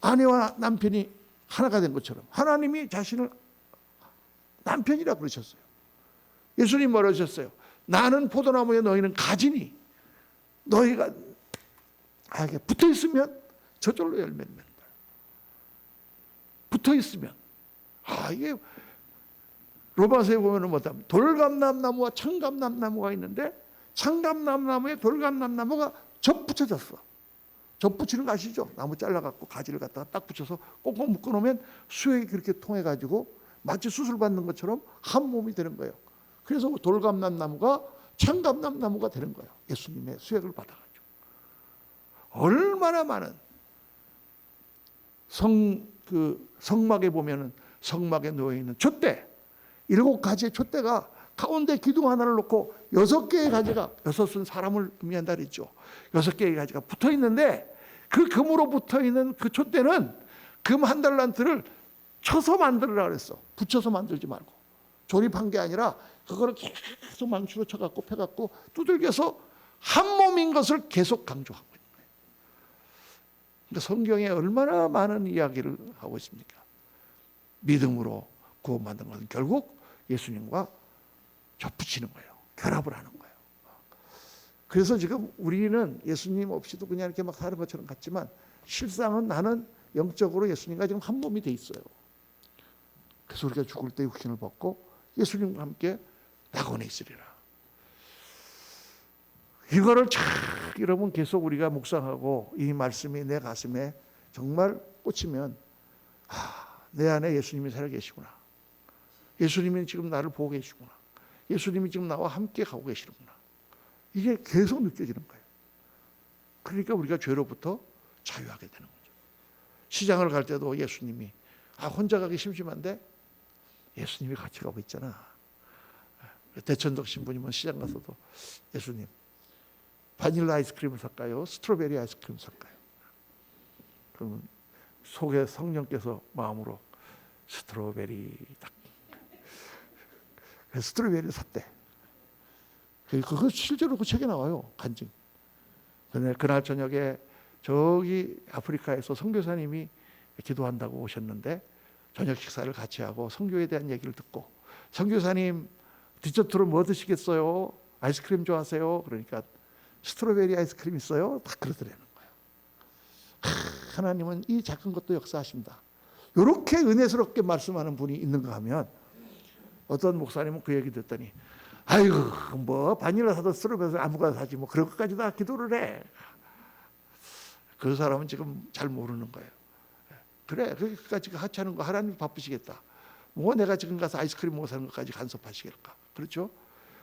아내와 남편이 하나가 된 것처럼 하나님이 자신을 남편이라 그러셨어요. 예수님 뭐라 하셨어요? 나는 포도나무에 너희는 가지니 너희가 나에게 붙어 있으면 저절로 열매를 맺는다. 붙어 있으면. 이게 로마서에 보면은 뭐다? 돌감람나무와 청감람나무가 있는데 청감람나무에 돌감람나무가 접붙여졌어. 접붙이는 거 아시죠? 나무 잘라갖고 가지를 갖다가 딱 붙여서 꽁꽁 묶어놓으면 수액이 그렇게 통해가지고 마치 수술 받는 것처럼 한 몸이 되는 거예요. 그래서 돌감람나무가 청감람나무가 되는 거예요. 예수님의 수액을 받아가지고. 얼마나 많은 성막에 보면은 성막에 놓여있는 촛대 7가지의 촛대가 가운데 기둥 하나를 놓고 6개의 가지가 6은 사람을 의미한다 그랬죠. 6개의 가지가 붙어 있는데 그 금으로 붙어 있는 그 촛대는 금 한 달란트를 쳐서 만들으라 그랬어. 붙여서 만들지 말고. 조립한 게 아니라 그거를 계속 망치로 쳐갖고 펴갖고 두들겨서 한 몸인 것을 계속 강조하고 있는 거예요. 그러니까 성경에 얼마나 많은 이야기를 하고 있습니까? 믿음으로 구원받는 것은 결국 예수님과 접붙이는 거예요. 결합을 하는 거예요. 그래서 지금 우리는 예수님 없이도 그냥 이렇게 막 사는 것처럼 같지만 실상은 나는 영적으로 예수님과 지금 한 몸이 돼 있어요. 그래서 우리가 죽을 때 육신을 벗고 예수님과 함께 낙원에 있으리라. 이거를 참 여러분 계속 우리가 묵상하고 이 말씀이 내 가슴에 정말 꽂히면 내 안에 예수님이 살아계시구나. 예수님이 지금 나를 보고 계시구나. 예수님이 지금 나와 함께 가고 계시는구나. 이게 계속 느껴지는 거예요. 그러니까 우리가 죄로부터 자유하게 되는 거죠. 시장을 갈 때도 예수님이 혼자 가기 심심한데 예수님이 같이 가고 있잖아. 대천덕 신부님은 시장 가서도 예수님 바닐라 아이스크림을 살까요? 스트로베리 아이스크림 살까요? 그러면 속에 성령께서 마음으로 스트로베리 딱 스트로베리를 샀대. 그거 실제로 그 책에 나와요. 간증. 그날 저녁에 저기 아프리카에서 선교사님이 기도한다고 오셨는데 저녁 식사를 같이 하고 선교에 대한 얘기를 듣고 선교사님 디저트로 뭐 드시겠어요? 아이스크림 좋아하세요? 그러니까 스트로베리 아이스크림 있어요? 다 그러더라는 거예요. 하나님은 이 작은 것도 역사하신다. 이렇게 은혜스럽게 말씀하는 분이 있는가 하면 어떤 목사님은 그 얘기 듣더니 아이고 뭐 바닐라 사도 스트로베리 아무거나 사지 뭐 그런 것까지 다 기도를 해. 그 사람은 지금 잘 모르는 거예요. 그래 그까지 하찮은 거 하나님 바쁘시겠다. 뭐 내가 지금 가서 아이스크림 못 사는 것까지 간섭하시겠까. 그렇죠?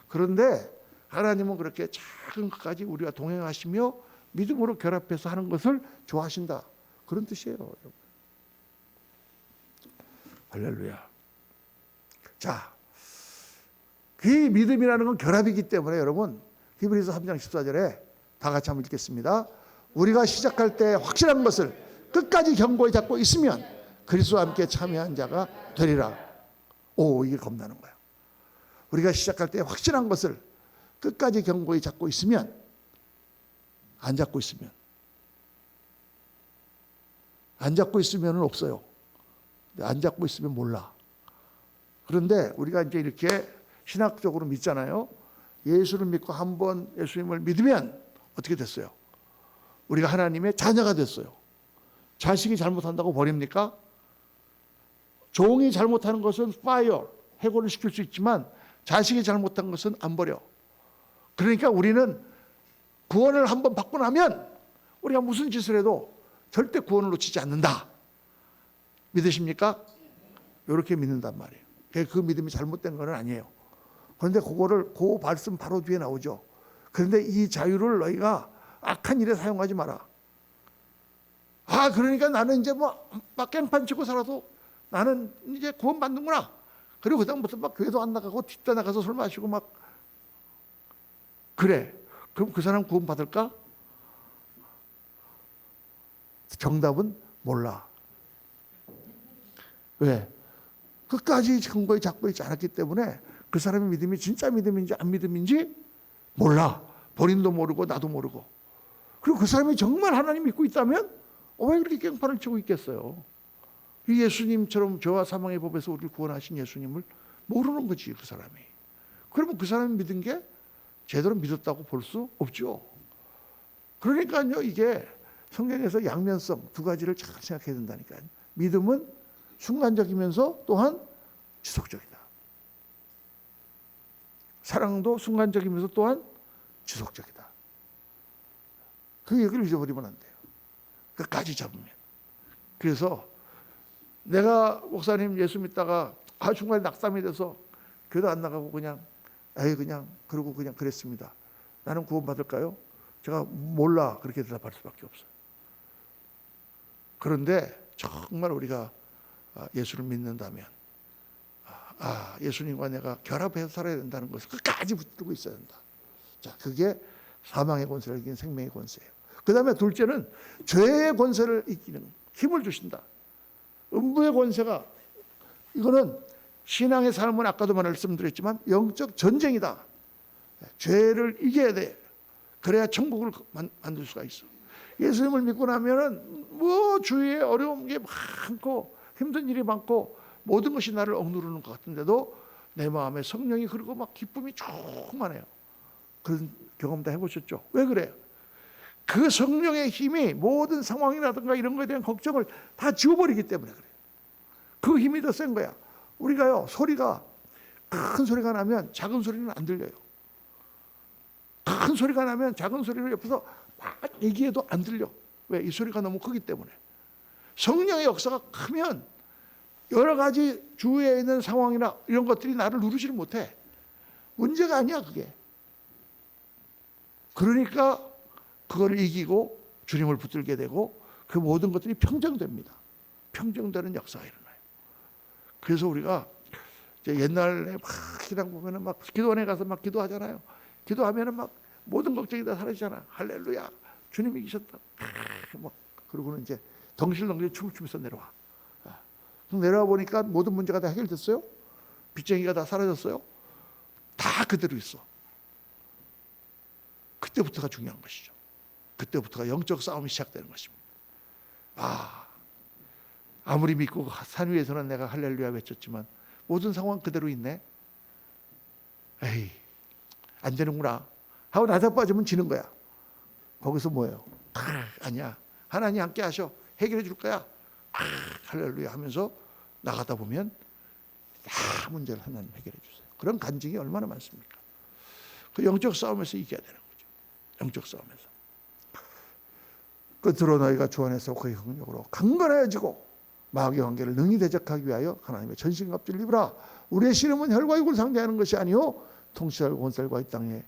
그런데 하나님은 그렇게 작은 것까지 우리와 동행하시며 믿음으로 결합해서 하는 것을 좋아하신다. 그런 뜻이에요. 여러분. 할렐루야. 자, 그 믿음이라는 건 결합이기 때문에 여러분 히브리서 3장 14절에 다 같이 한번 읽겠습니다. 우리가 시작할 때 확실한 것을 끝까지 견고히 잡고 있으면 그리스도와 함께 참여한 자가 되리라. 이게 겁나는 거야. 우리가 시작할 때 확실한 것을 끝까지 견고히 잡고 있으면 안 잡고 있으면은 없어요. 안 잡고 있으면 몰라. 그런데 우리가 이제 이렇게 신학적으로 믿잖아요. 예수를 믿고 한번 예수님을 믿으면 어떻게 됐어요? 우리가 하나님의 자녀가 됐어요. 자식이 잘못한다고 버립니까? 종이 잘못하는 것은 파이어, 해고를 시킬 수 있지만 자식이 잘못한 것은 안 버려. 그러니까 우리는 구원을 한번 받고 나면 우리가 무슨 짓을 해도 절대 구원을 놓치지 않는다. 믿으십니까? 이렇게 믿는단 말이에요. 그 믿음이 잘못된 건 아니에요. 그런데 그 말씀 바로 뒤에 나오죠. 그런데 이 자유를 너희가 악한 일에 사용하지 마라. 그러니까 나는 이제 막 깽판 치고 살아도 나는 이제 구원 받는구나. 그리고 그다음부터 막 교회도 안 나가고 뒷다 나가서 술 마시고 그래. 그럼 그 사람 구원 받을까? 정답은 몰라. 왜? 끝까지 근거에 잡고 있지 않았기 때문에 그 사람의 믿음이 진짜 믿음인지 안 믿음인지 몰라. 본인도 모르고 나도 모르고. 그리고 그 사람이 정말 하나님 믿고 있다면 왜 그렇게 깽판을 치고 있겠어요? 이 예수님처럼 죄와 사망의 법에서 우리를 구원하신 예수님을 모르는 거지, 그 사람이. 그러면 그 사람이 믿은 게 제대로 믿었다고 볼 수 없죠. 그러니까요, 이게 성경에서 양면성 두 가지를 잘 생각해야 된다니까요. 믿음은 순간적이면서 또한 지속적이다. 사랑도 순간적이면서 또한 지속적이다. 그 얘기를 잊어버리면 안 돼요. 끝까지 잡으면. 그래서 내가 목사님 예수 믿다가 중간에 낙담이 돼서 교도 안 나가고 그냥 그러고 그냥 그랬습니다. 나는 구원받을까요? 제가 몰라 그렇게 대답할 수밖에 없어요. 그런데 정말 우리가 예수를 믿는다면 예수님과 내가 결합해서 살아야 된다는 것을 끝까지 붙들고 있어야 된다. 자, 그게 사망의 권세를 이기는 생명의 권세예요. 그 다음에 둘째는 죄의 권세를 이기는 힘을 주신다. 음부의 권세가, 이거는 신앙의 삶은 아까도 말씀드렸지만 영적 전쟁이다. 죄를 이겨야 돼. 그래야 천국을 만들 수가 있어. 예수님을 믿고 나면은 뭐 주위에 어려운 게 많고 힘든 일이 많고 모든 것이 나를 억누르는 것 같은데도 내 마음에 성령이 흐르고 막 기쁨이 충만해요. 그런 경험 다 해보셨죠? 왜 그래요? 그 성령의 힘이 모든 상황이라든가 이런 거에 대한 걱정을 다 지워버리기 때문에 그래요. 그 힘이 더 센 거야. 우리가요, 소리가 큰 소리가 나면 작은 소리는 안 들려요. 큰 소리가 나면 작은 소리를 옆에서 막 얘기해도 안 들려. 왜? 이 소리가 너무 크기 때문에. 성령의 역사가 크면 여러 가지 주위에 있는 상황이나 이런 것들이 나를 누르지를 못해. 문제가 아니야, 그게. 그러니까 그걸 이기고 주님을 붙들게 되고 그 모든 것들이 평정됩니다. 평정되는 역사가 일어나요. 그래서 우리가 이제 옛날에 막 기당 보면은 막 기도원에 가서 막 기도하잖아요. 기도하면은 막 모든 걱정이 다 사라지잖아. 할렐루야, 주님이 이기셨다. 막 그러고는 이제 덩실덩실 춤을 추면서 내려와. 내려와 보니까 모든 문제가 다 해결됐어요. 빚쟁이가 다 사라졌어요. 다 그대로 있어. 그때부터가 중요한 것이죠. 그때부터가 영적 싸움이 시작되는 것입니다. 아무리 믿고 산 위에서는 내가 할렐루야 외쳤지만 모든 상황 그대로 있네. 에이, 안 되는구나 하고 나다 빠지면 지는 거야. 거기서 뭐예요? 아니야, 하나님 함께 하셔, 해결해 줄 거야. 할렐루야 하면서 나가다 보면 다 문제를 하나님 해결해 주세요. 그런 간증이 얼마나 많습니까? 그 영적 싸움에서 이겨야 되는 거죠. 영적 싸움에서. 끝으로 너희가 주 안에서 그의 능력으로 강건해지고 마귀의 관계를 능히 대적하기 위하여 하나님의 전신갑주를 입으라. 우리의 씨름은 혈과 육을 상대하는 것이 아니요 통치할 권세와 이 땅에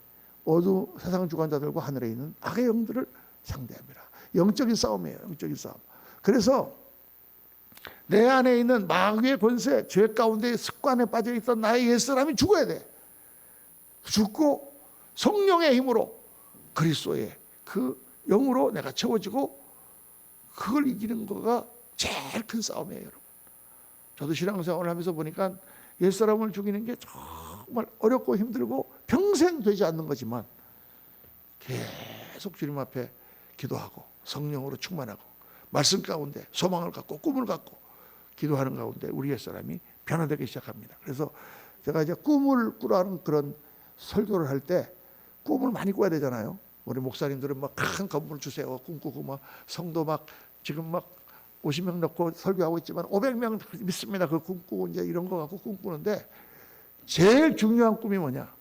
어두 세상 주관자들과 하늘에 있는 악의 영들을 상대합니다. 영적인 싸움이에요. 영적인 싸움. 그래서 내 안에 있는 마귀의 권세, 죄 가운데 습관에 빠져 있던 나의 옛사람이 죽어야 돼. 죽고 성령의 힘으로 그리스도의 그 영으로 내가 채워지고 그걸 이기는 거가 제일 큰 싸움이에요, 여러분. 저도 신앙생활을 하면서 보니까 옛사람을 죽이는 게 정말 어렵고 힘들고 평생 되지 않는 거지만 계속 주님 앞에 기도하고 성령으로 충만하고 말씀 가운데 소망을 갖고 꿈을 갖고 기도하는 가운데 우리 옛사람이 변화되기 시작합니다. 그래서 제가 이제 꿈을 꾸라는 그런 설교를 할 때 꿈을 많이 꿔야 되잖아요. 우리 목사님들은 막 큰 건물 주세요 꿈꾸고 막 성도 막 지금 막 50명 넣고 설교하고 있지만 500명 믿습니다. 그 꿈꾸고 이제 이런 거 갖고 꿈꾸는데 제일 중요한 꿈이 뭐냐?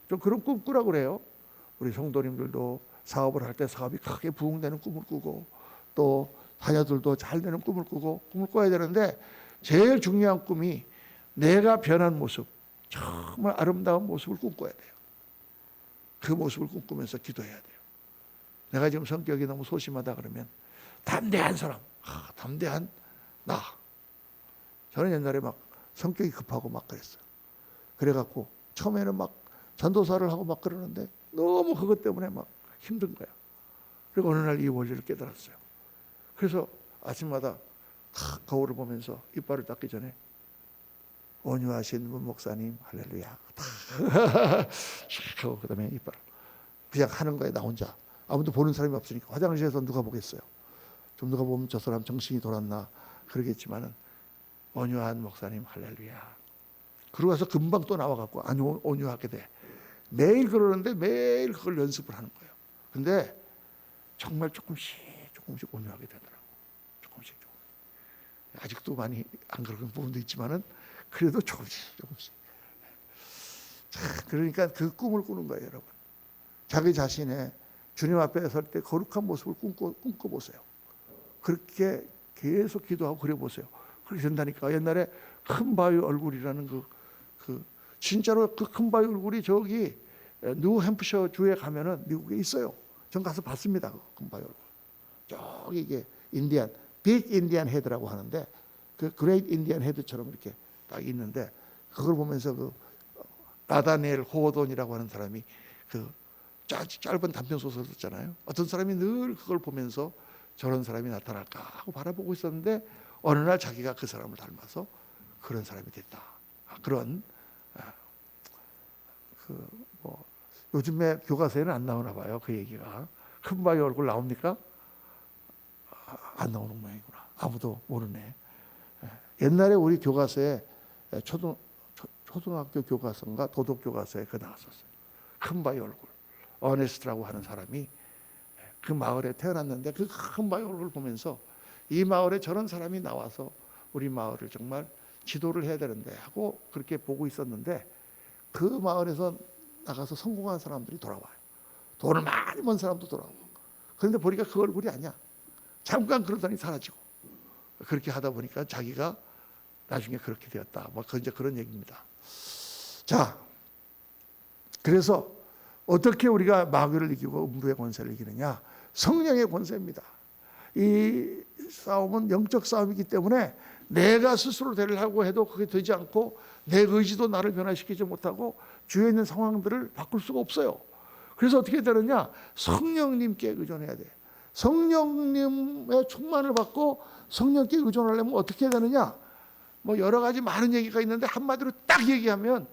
좀 그런 꿈 꾸라고 그래요. 우리 성도님들도 사업을 할 때 사업이 크게 부흥되는 꿈을 꾸고 또 자녀들도 잘 되는 꿈을 꾸고 꿈을 꿔야 되는데 제일 중요한 꿈이 내가 변한 모습, 정말 아름다운 모습을 꿈꿔야 돼요. 그 모습을 꿈꾸면서 기도해야 돼요. 내가 지금 성격이 너무 소심하다 그러면 담대한 사람, 담대한 나. 저는 옛날에 막 성격이 급하고 막 그랬어요. 그래갖고 처음에는 막 전도사를 하고 막 그러는데 너무 그것 때문에 막 힘든 거야. 그리고 어느 날 이 원리를 깨달았어요. 그래서 아침마다 탁 거울을 보면서 이빨을 닦기 전에 온유하신 문 목사님 할렐루야 탁 하고 그다음에 이빨 그냥 하는 거예요. 나 혼자 아무도 보는 사람이 없으니까. 화장실에서 누가 보겠어요. 좀 누가 보면 저 사람 정신이 돌았나 그러겠지만은 온유한 목사님 할렐루야. 그러고 나서 금방 또 나와갖고 아니 온유하게 돼. 매일 그러는데 매일 그걸 연습을 하는 거예요. 근데 정말 조금씩 온유하게 되더라고. 조금씩. 아직도 많이 안 그런 부분도 있지만은 그래도 조금씩. 자, 그러니까 그 꿈을 꾸는 거예요, 여러분. 자기 자신의 주님 앞에 설 때 거룩한 모습을 꿈꿔보세요. 그렇게 계속 기도하고 그려보세요. 그렇게 된다니까. 옛날에 큰 바위 얼굴이라는 진짜로 그 큰 바위 얼굴이 저기 뉴햄프셔 주에 가면은 미국에 있어요. 전 가서 봤습니다. 큰 바위 얼굴. 저기 이게 빅 인디안 헤드라고 하는데 그 그레이트 인디안 헤드처럼 이렇게 딱 있는데 그걸 보면서 그 나다니엘 호어돈이라고 하는 사람이 그 짧은 단편 소설을 썼잖아요. 어떤 사람이 늘 그걸 보면서 저런 사람이 나타날까 하고 바라보고 있었는데 어느 날 자기가 그 사람을 닮아서 그런 사람이 됐다. 그런 요즘에 교과서에는 안 나오나 봐요. 그 얘기가. 큰 바위 얼굴 나옵니까? 안 나오는 모양이구나. 아무도 모르네. 옛날에 우리 교과서에 초등학교 교과서인가 도덕 교과서에 그 나왔었어요. 큰 바위 얼굴. 어네스트라고 하는 사람이 그 마을에 태어났는데 그 큰 바위 얼굴을 보면서 이 마을에 저런 사람이 나와서 우리 마을을 정말 지도를 해야 되는데 하고 그렇게 보고 있었는데 그 마을에서 나가서 성공한 사람들이 돌아와요. 돈을 많이 번 사람도 돌아오고. 그런데 보니까 그 얼굴이 아니야. 잠깐 그러더니 사라지고. 그렇게 하다 보니까 자기가 나중에 그렇게 되었다. 이제 그런 얘기입니다. 자, 그래서 어떻게 우리가 마귀를 이기고 음부의 권세를 이기느냐? 성령의 권세입니다. 이 싸움은 영적 싸움이기 때문에 내가 스스로 대를 하고 해도 그게 되지 않고 내 의지도 나를 변화시키지 못하고 주위에 있는 상황들을 바꿀 수가 없어요. 그래서 어떻게 되느냐? 성령님께 의존해야 돼. 성령님의 충만을 받고 성령께 의존하려면 어떻게 해야 되느냐? 여러 가지 많은 얘기가 있는데 한마디로 딱 얘기하면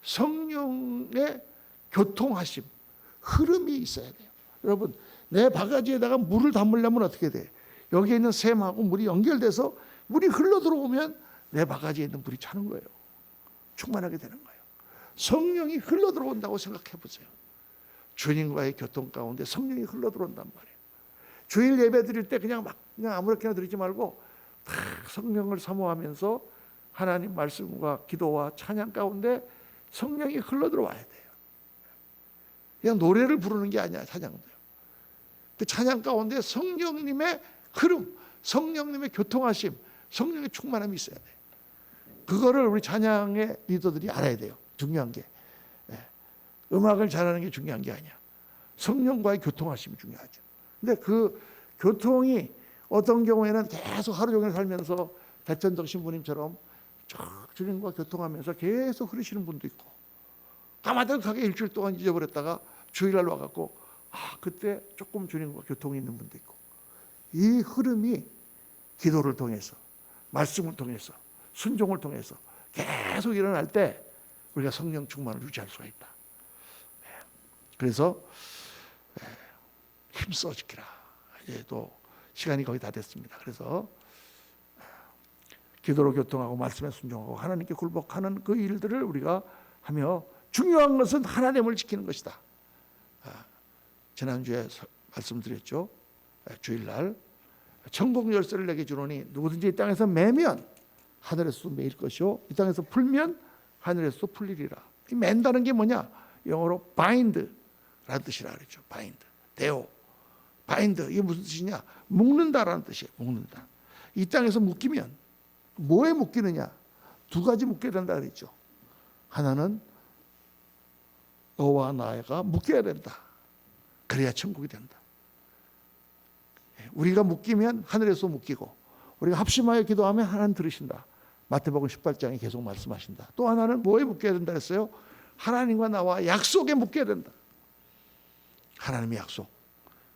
성령의 교통하심, 흐름이 있어야 돼요. 여러분, 내 바가지에다가 물을 담으려면 어떻게 돼? 여기에 있는 샘하고 물이 연결돼서 물이 흘러 들어오면 내 바가지에 있는 물이 차는 거예요. 충만하게 되는 거예요. 성령이 흘러 들어온다고 생각해 보세요. 주님과의 교통 가운데 성령이 흘러 들어온단 말이에요. 주일 예배 드릴 때 그냥 아무렇게나 드리지 말고 다 성령을 사모하면서 하나님 말씀과 기도와 찬양 가운데 성령이 흘러 들어와야 돼요. 그냥 노래를 부르는 게 아니야. 찬양도요. 그 찬양 가운데 성령님의 흐름, 성령님의 교통하심, 성령의 충만함이 있어야 돼요. 그거를 우리 찬양의 리더들이 알아야 돼요. 중요한 게. 음악을 잘하는 게 중요한 게 아니야. 성령과의 교통하심이 중요하죠. 근데 그 교통이 어떤 경우에는 계속 하루 종일 살면서 대천덕 신부님처럼 주님과 교통하면서 계속 흐르시는 분도 있고, 까마득하게 일주일 동안 잊어버렸다가 주일날 와갖고 그때 조금 주님과 교통이 있는 분도 있고, 이 흐름이 기도를 통해서, 말씀을 통해서, 순종을 통해서 계속 일어날 때 우리가 성령 충만을 유지할 수가 있다. 그래서 힘써 지키라. 이제 또 시간이 거의 다 됐습니다. 그래서 기도로 교통하고 말씀에 순종하고 하나님께 굴복하는 그 일들을 우리가 하며, 중요한 것은 하나님을 지키는 것이다. 지난주에 말씀드렸죠. 주일날 천국 열쇠를 내게 주노니 누구든지 이 땅에서 매면 하늘에서 매일 것이요 이 땅에서 풀면 하늘에서 풀리리라. 이 맨다는 게 뭐냐? 영어로 bind라는 뜻이라 그랬죠. bind, 대오, bind. 이게 무슨 뜻이냐? 묶는다라는 뜻이에요. 묶는다. 이 땅에서 묶이면 뭐에 묶이느냐? 두 가지 묶여야 된다 그랬죠. 하나는 너와 나가 묶여야 된다. 그래야 천국이 된다. 우리가 묶이면 하늘에서 묶이고, 우리가 합심하여 기도하면 하나님 들으신다. 마태복음 18장에 계속 말씀하신다. 또 하나는 뭐에 묶여야 된다 했어요? 하나님과 나와 약속에 묶여야 된다. 하나님의 약속.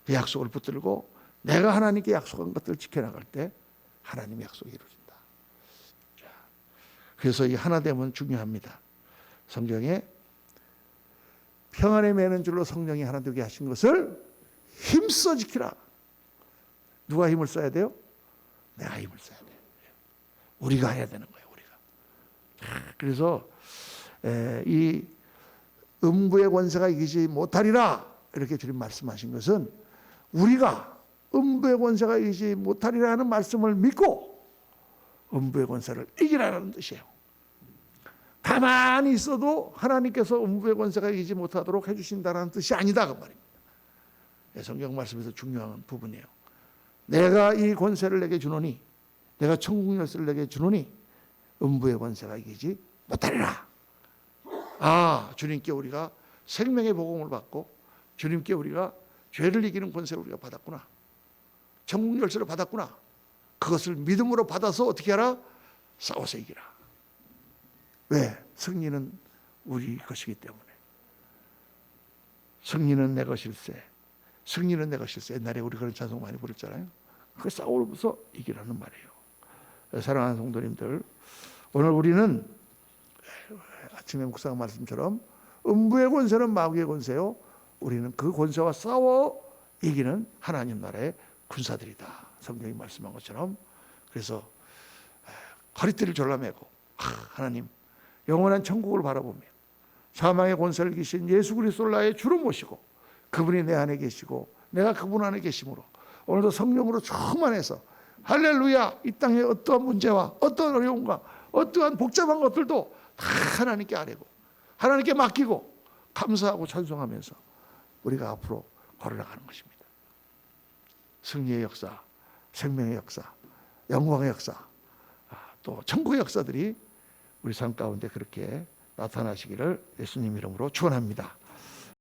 그 약속을 붙들고 내가 하나님께 약속한 것들을 지켜나갈 때 하나님의 약속이 이루어진다. 자, 그래서 이 하나됨은 중요합니다. 성경에 평안에 매는 줄로 성령이 하나 되게 하신 것을 힘써 지키라. 누가 힘을 써야 돼요? 내가 힘을 써야 돼요. 우리가 해야 되는 거예요. 우리가. 그래서 이 음부의 권세가 이기지 못하리라 이렇게 주님 말씀하신 것은 우리가 음부의 권세가 이기지 못하리라는 말씀을 믿고 음부의 권세를 이기라는 뜻이에요. 가만히 있어도 하나님께서 음부의 권세가 이기지 못하도록 해주신다는 뜻이 아니다 그 말입니다. 성경 말씀에서 중요한 부분이에요. 내가 이 권세를 내게 주노니, 내가 천국 열쇠를 내게 주노니 음부의 권세가 이기지 못하리라. 아, 주님께 우리가 생명의 복음을 받고 주님께 우리가 죄를 이기는 권세를 우리가 받았구나. 천국 열쇠를 받았구나. 그것을 믿음으로 받아서 어떻게 하라? 싸워서 이기라. 왜? 승리는 우리 것이기 때문에. 승리는 내 것일세. 승리는 내 것일세. 옛날에 우리 그런 찬송 많이 부르잖아요. 그 싸우면서 이기라는 말이에요. 사랑하는 성도님들, 오늘 우리는 아침에 묵상 말씀처럼 음부의 권세는 마귀의 권세요. 우리는 그 권세와 싸워 이기는 하나님 나라의 군사들이다. 성경이 말씀한 것처럼. 그래서 허리띠를 졸라매고 하나님 영원한 천국을 바라보며 사망의 권세를 이기신 예수 그리스도를 나의 주로 모시고 그분이 내 안에 계시고 내가 그분 안에 계심으로 오늘도 성령으로 충만해서 할렐루야, 이 땅의 어떠한 문제와 어떠한 어려움과 어떠한 복잡한 것들도 다 하나님께 아뢰고 하나님께 맡기고 감사하고 찬송하면서 우리가 앞으로 걸어나가는 것입니다. 승리의 역사, 생명의 역사, 영광의 역사, 또 천국의 역사들이 우리 삶 가운데 그렇게 나타나시기를 예수님 이름으로 축원합니다.